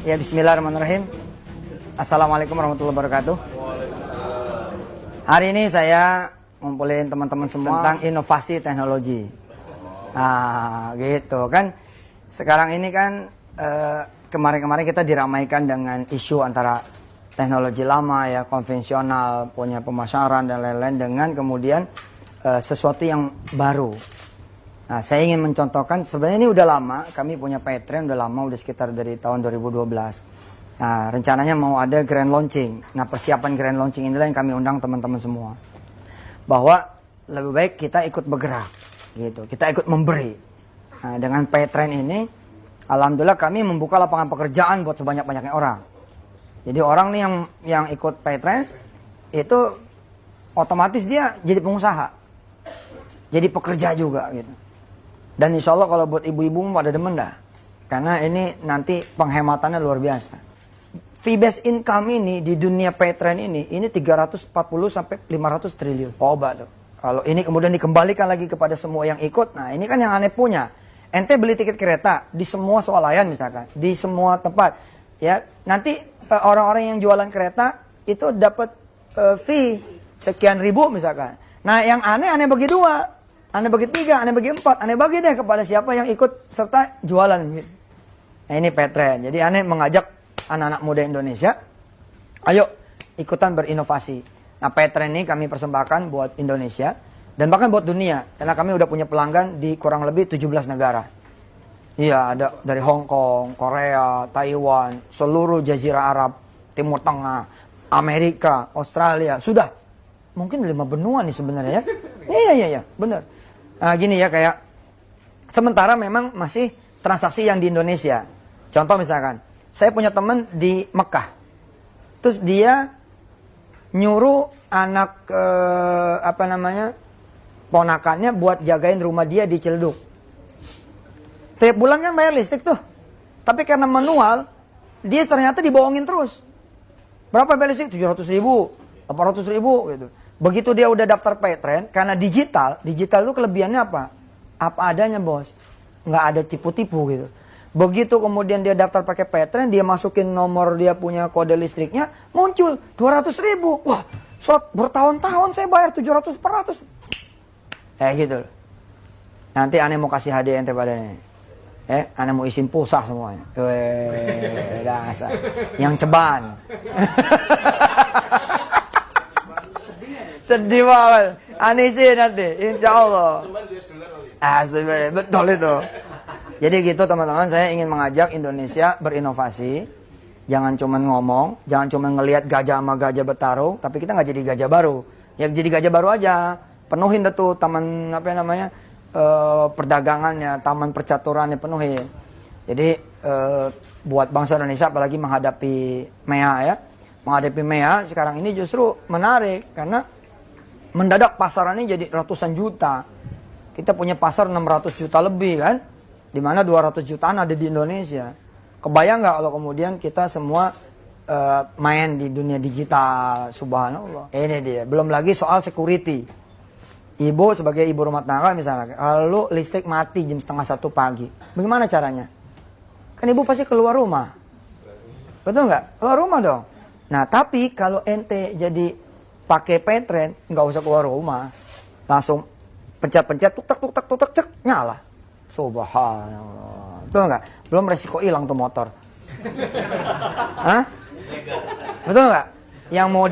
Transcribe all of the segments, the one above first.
Ya, bismillahirrahmanirrahim. Assalamualaikum warahmatullahi wabarakatuh. Hari ini saya ngumpulin teman-teman semua tentang inovasi teknologi. Nah, gitu kan. Sekarang ini kan kemarin-kemarin kita diramaikan dengan isu antara teknologi lama ya, konvensional, punya pemasaran dan lain-lain, dengan kemudian sesuatu yang baru. Nah, saya ingin mencontohkan, sebenarnya ini udah lama, kami punya Paytrend udah lama, udah sekitar dari tahun 2012. Nah, rencananya mau ada grand launching. Nah, persiapan grand launching inilah yang kami undang teman-teman semua. Bahwa lebih baik kita ikut bergerak, gitu. Kita ikut memberi. Nah, dengan Paytrend ini, alhamdulillah kami membuka lapangan pekerjaan buat sebanyak-banyaknya orang. Jadi orang nih yang ikut Paytrend, itu otomatis dia jadi pengusaha. Jadi pekerja juga, gitu. Dan insya Allah kalau buat ibu-ibu pada demen dah. Karena ini nanti penghematannya luar biasa. Fee-based income ini di dunia Paytrend ini 340 sampai 500 triliun. Coba tuh. Kalau ini kemudian dikembalikan lagi kepada semua yang ikut, nah ini kan yang aneh punya. Ente beli tiket kereta di semua swalayan misalkan, di semua tempat. Ya, nanti orang-orang yang jualan kereta itu dapat fee sekian ribu misalkan. Nah, yang aneh bagi dua. Aneh bagi 3, aneh bagi 4, aneh bagi deh kepada siapa yang ikut serta jualan. Nah, ini Paytrend. Jadi aneh mengajak anak-anak muda Indonesia, ayo ikutan berinovasi. Nah, Paytrend ini kami persembahkan buat Indonesia dan bahkan buat dunia. Karena kami udah punya pelanggan di kurang lebih 17 negara. Iya, ada dari Hong Kong, Korea, Taiwan, seluruh Jazirah Arab, Timur Tengah, Amerika, Australia, sudah. Mungkin 5 benua nih sebenarnya ya. Iya, benar. Nah, gini ya, kayak sementara memang masih transaksi yang di Indonesia. Contoh misalkan, saya punya teman di Mekah. Terus dia nyuruh anak ponakannya buat jagain rumah dia di Ciledug. Tiap bulan kan bayar listrik tuh. Tapi karena manual, dia ternyata dibohongin terus. Berapa bayar listrik? 700 ribu, 800 ribu gitu. Begitu dia udah daftar Paytrend, karena digital itu kelebihannya apa? Apa adanya, bos. Nggak ada tipu-tipu gitu. Begitu kemudian dia daftar pakai Paytrend, dia masukin nomor dia punya kode listriknya, muncul 200 ribu. Wah, bertahun-tahun saya bayar 700, 400. Gitu. Nanti aneh mau kasih hadiah ente padanya. Aneh mau isin pulsa semuanya. Dasar. Yang ceban. Sedih banget. Aneh sih nanti, insya Allah. Betul itu. Jadi gitu teman-teman, saya ingin mengajak Indonesia berinovasi. Jangan cuma ngomong, jangan cuma ngelihat gajah sama gajah bertarung, tapi kita nggak jadi gajah baru. Ya jadi gajah baru aja. Penuhin tuh taman perdagangannya, taman percaturannya penuhin. Jadi buat bangsa Indonesia apalagi menghadapi MEA ya. Menghadapi MEA sekarang ini justru menarik karena mendadak pasarannya jadi ratusan juta. Kita punya pasar 600 juta lebih kan. Dimana 200 jutaan ada di Indonesia. Kebayang nggak kalau kemudian kita semua main di dunia digital. Subhanallah. Ini dia. Belum lagi soal security. Ibu sebagai ibu rumah tangga misalnya. Lalu listrik mati jam 12:30 pagi. Bagaimana caranya? Kan ibu pasti keluar rumah. Betul nggak? Keluar rumah dong. Nah tapi kalau ente jadi pakai Paytrend, nggak usah keluar rumah, langsung pencet-pencet, tuk-tak, cek, nyala. Subhanallah. Betul nggak? Belum resiko hilang tuh motor. Hah? Betul nggak? Yang mau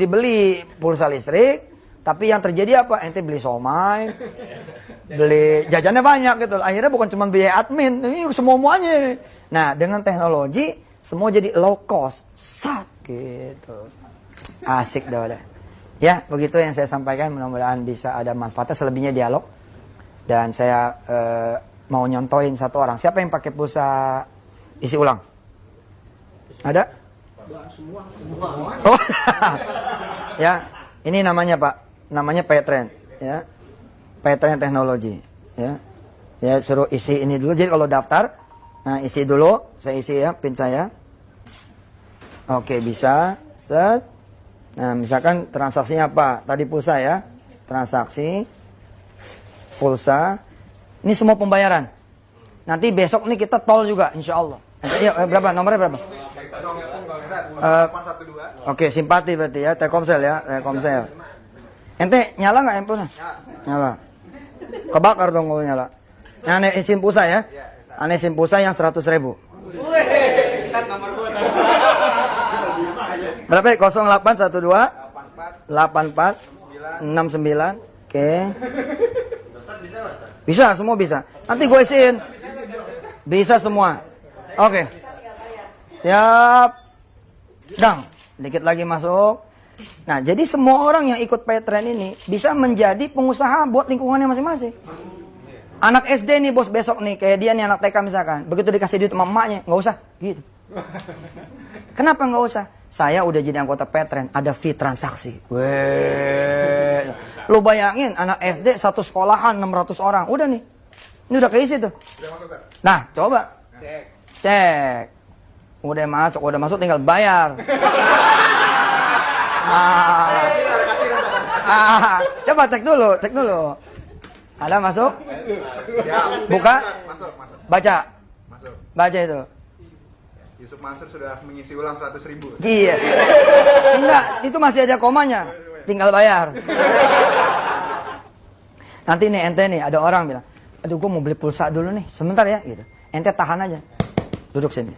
dibeli pulsa listrik, tapi yang terjadi apa? Ente beli somai, beli jajannya banyak gitu. Akhirnya bukan cuma biaya admin, ini semuanya. Nah, dengan teknologi semua jadi low cost, gitu. Asik dah udah. Ya, begitu yang saya sampaikan, mudah-mudahan bisa ada manfaatnya, selebihnya dialog. Dan saya mau nyontohin satu orang. Siapa yang pakai pulsa isi ulang? Ada? Semua. Oh. Ya, ini namanya Pak. Namanya Paytrend, ya. Paytrend teknologi, ya. Ya, suruh isi ini dulu. Jadi kalau daftar, nah isi dulu, saya isi ya PIN saya. Oke, bisa. Set. Nah, misalkan transaksinya apa? Tadi pulsa ya. Transaksi pulsa. Ini semua pembayaran. Nanti besok nih kita tol juga insya Allah. Iya, berapa? Nomornya berapa? Oke, simpati berarti ya, Telkomsel ya, Telkomsel. Ente nyala nggak handphonenya? Nyala. Kebakar dong kalau nyala. Nah, aneh SIM pulsa ya. Aneh SIM pulsa yang 100.000. Berapa? 0812 84 69. Oke. Bisa, semua bisa. Nanti gue isiin. Bisa semua. Oke. Siap. Dang. Dikit lagi masuk. Nah, jadi semua orang yang ikut Petren ini bisa menjadi pengusaha buat lingkungannya masing-masing. Anak SD nih bos besok nih, kayak dia nih anak TK misalkan. Begitu dikasih duit sama emaknya, nggak usah. Gitu. Kenapa nggak usah? Saya udah jadi anggota Petren, ada fee transaksi. Weh. Lu bayangin anak SD satu sekolahan 600 orang. Udah nih. Ini udah keisi tuh. Nah, coba. Cek. Udah masuk tinggal bayar. Coba cek dulu. Ada masuk? Buka? Masuk. Baca. Masuk. Baca itu. Yusuf Mansur sudah mengisi ulang 100.000. Iya. Enggak, itu masih ada komanya. Tinggal bayar. Nanti nih ente nih ada orang bilang, aduh gue mau beli pulsa dulu nih, sebentar ya gitu. Ente tahan aja. Duduk sini.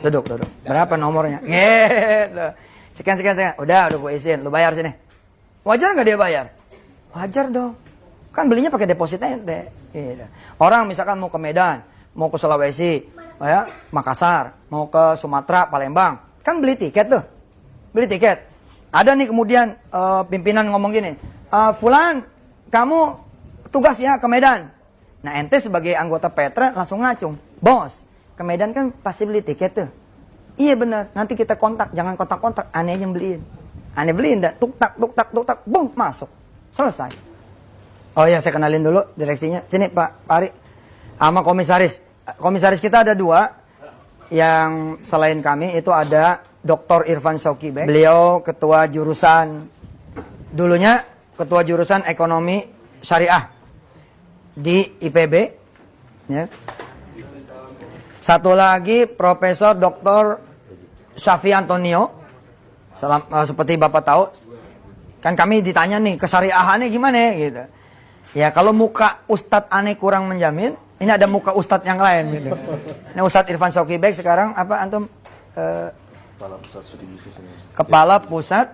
Duduk. Berapa nomornya? Gitu. Sekian. Udah gue isiin, lu bayar sini. Wajar nggak dia bayar? Wajar dong. Kan belinya pakai deposit ente. Gitu. Orang misalkan mau ke Medan, mau ke Sulawesi, ya, Makassar, mau ke Sumatera, Palembang, kan beli tiket tuh. Beli tiket. Ada nih kemudian pimpinan ngomong gini, Fulan, kamu tugas ya ke Medan. Nah ente sebagai anggota Petren langsung ngacung, bos, ke Medan kan pasti beli tiket tuh. Iya benar, nanti kita kontak, jangan kontak-kontak, aneh yang beliin. Aneh beliin dah, tuk tak, bung, masuk. Selesai. Oh ya, saya kenalin dulu direksinya. Sini Pak Ari, sama komisaris. Komisaris kita ada 2. Yang selain kami itu ada Dr. Irfan Syauqi Bek. Beliau ketua jurusan, dulunya ketua jurusan ekonomi syariah di IPB. Ya. Satu lagi Profesor Dr. Syafi Antonio. Seperti Bapak tahu, kan kami ditanya nih kesyariahannya gimana gitu. Ya kalau muka Ustadz aneh kurang menjamin, ini ada muka Ustadz yang lain gitu. Ini Ustadz Irfan Syauqi Bek sekarang apa antum? Kepala Pusat Studi Bisnis Indonesia. Kepala Pusat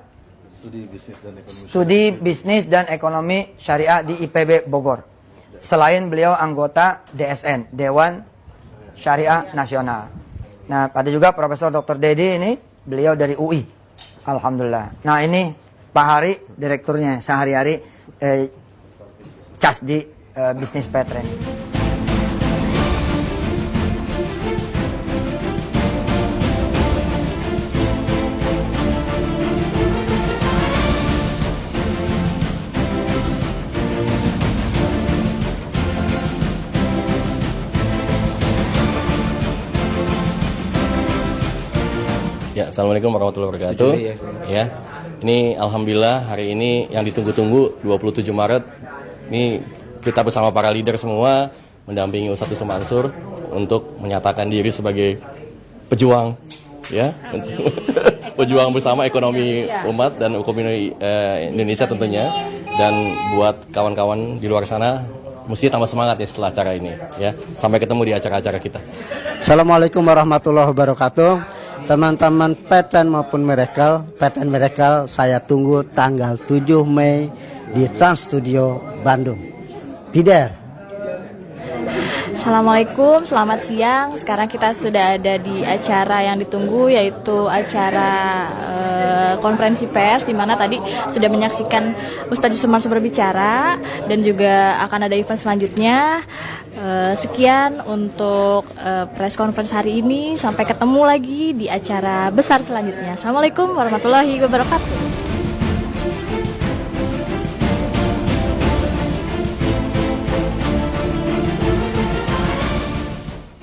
Studi Bisnis dan Ekonomi Syariah di IPB Bogor. Selain beliau anggota DSN, Dewan Syariah Nasional. Nah, ada juga Profesor Dr. Dedi ini, beliau dari UI. Alhamdulillah. Nah, ini Pak Hari, direkturnya sehari-hari cas di bisnis Petren. Ya, assalamualaikum warahmatullahi wabarakatuh. Ya, ini alhamdulillah hari ini yang ditunggu-tunggu 27 Maret. Ini kita bersama para leader semua mendampingi Ustadz Yusuf Mansur untuk menyatakan diri sebagai pejuang, ya, pejuang bersama ekonomi umat dan ekonomi Indonesia tentunya. Dan buat kawan-kawan di luar sana, mesti tambah semangat ya setelah acara ini. Ya, sampai ketemu di acara-acara kita. Assalamualaikum warahmatullahi wabarakatuh. Teman-teman Petren maupun Petren Miracle, saya tunggu tanggal 7 Mei di Trans Studio Bandung. Be there. Assalamualaikum, selamat siang. Sekarang kita sudah ada di acara yang ditunggu, yaitu acara konferensi pers, di mana tadi sudah menyaksikan Ustadz Yusuf Mansur berbicara, dan juga akan ada event selanjutnya. Sekian untuk press conference hari ini. Sampai ketemu lagi di acara besar selanjutnya. Assalamualaikum warahmatullahi wabarakatuh.